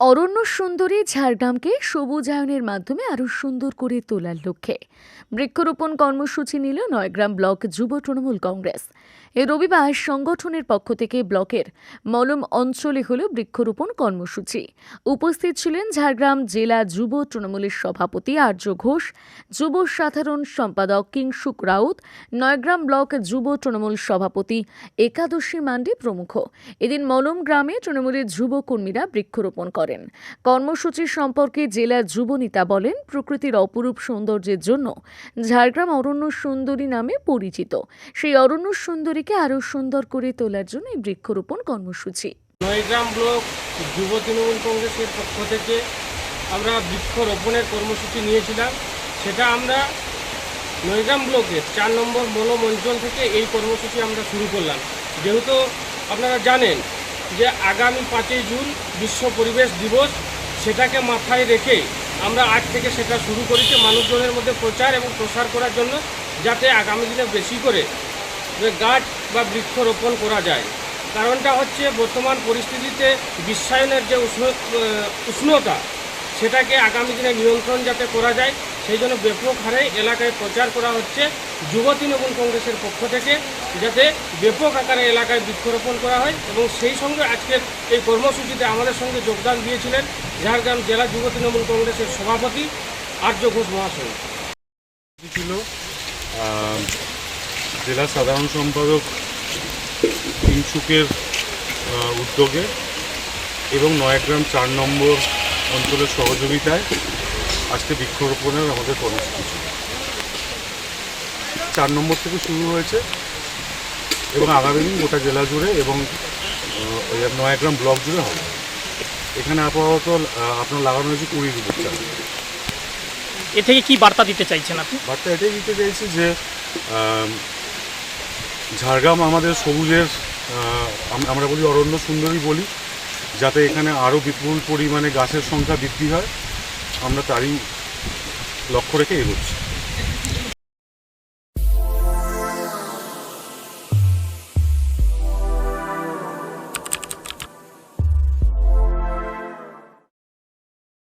অরণ্য সুন্দরী ঝাড়গ্রামকে সবুজায়নের মাধ্যমে আরও সুন্দর করে তোলার লক্ষ্যে বৃক্ষরোপণ কর্মসূচি নিল নয়গ্রাম ব্লক যুব তৃণমূল কংগ্রেস। এই রবিবার সংগঠনের পক্ষ থেকে ব্লকের মলম অঞ্চলে হল বৃক্ষরোপণ কর্মসূচি। উপস্থিত ছিলেন ঝাড়গ্রাম জেলা যুব তৃণমূলের সভাপতি আর্য ঘোষ, যুব সাধারণ সম্পাদক কিংসুক রাউত, নয়গ্রাম ব্লক যুব তৃণমূল সভাপতি একাদশী মান্ডি প্রমুখ। এদিন মলম গ্রামে তৃণমূলের যুব কর্মীরা বৃক্ষরোপণ করেন। কর্মসূচি সম্পর্কে জেলা যুব নেতা বলেন, প্রকৃতির অপরূপ সৌন্দর্যের জন্য ঝাড়গ্রাম অরণ্য সুন্দরী নামে পরিচিত। সেই অরণ্য সুন্দরীকে আরও সুন্দর করে তোলার জন্য এই বৃক্ষরোপণ কর্মসূচি। নয়গ্রাম ব্লক যুব তৃণমূল কংগ্রেসের পক্ষ থেকে আমরা বৃক্ষরোপণের কর্মসূচি নিয়েছিলাম। সেটা আমরা নয়গ্রাম ব্লকের 4 নম্বর মলম অঞ্চল থেকে এই কর্মসূচি আমরা শুরু করলাম। যেহেতু আপনারা জানেন যে আগামী 5ই জুন বিশ্ব পরিবেশ দিবস, সেটাকে মাথায় রেখে আমরা আজ থেকে সেটা শুরু করেছি মানুষজনের মধ্যে প্রচার এবং প্রসার করার জন্য, যাতে আগামী দিনে বেশি করে গাছ বা বৃক্ষরোপণ করা যায়। কারণটা হচ্ছে বর্তমান পরিস্থিতিতে বিশ্বায়নের যে উষ্ণতা, সেটাকে আগামী দিনে নিয়ন্ত্রণ যাতে করা যায়, সেই জন্য ব্যাপক হারে এলাকায় প্রচার করা হচ্ছে যুব তৃণমূল কংগ্রেসের পক্ষ থেকে, যাতে ব্যাপক আকারে এলাকায় বৃক্ষরোপণ করা হয়। এবং সেই সঙ্গে আজকের এই কর্মসূচিতে আমাদের সঙ্গে যোগদান দিয়েছিলেন ঝাড়গ্রাম জেলা যুব তৃণমূল কংগ্রেসের সভাপতি আর্য ঘোষ মহাশয়। ছিল জেলা সাধারণ সম্পাদক কিংসুকের উদ্যোগে এবং নয়গ্রাম 4 নম্বর অঞ্চলের সহযোগিতায় আজকে বৃক্ষরোপণের আমাদের কর্মসূচি ছিল। 4 নম্বর থেকে শুরু হয়েছে এবং আগামী দিন গোটা জেলা জুড়ে এবং নয়গ্রাম ব্লক জুড়ে হবে। এখানে আপাতত আপনার লাগানো হয়েছে 20 চারা। এ থেকে কি বার্তা দিতে চাইছেন আপনি? বার্তা এটাই দিতে চাইছি যে ঝাড়গ্রাম আমাদের সবুজের, আমরা বলি অরণ্য সুন্দরী বলি, যাতে এখানে আরও বিপুল পরিমাণে গাছের সংখ্যা বৃদ্ধি হয়, আমরা তারই লক্ষ্য রেখে এগোচ্ছি।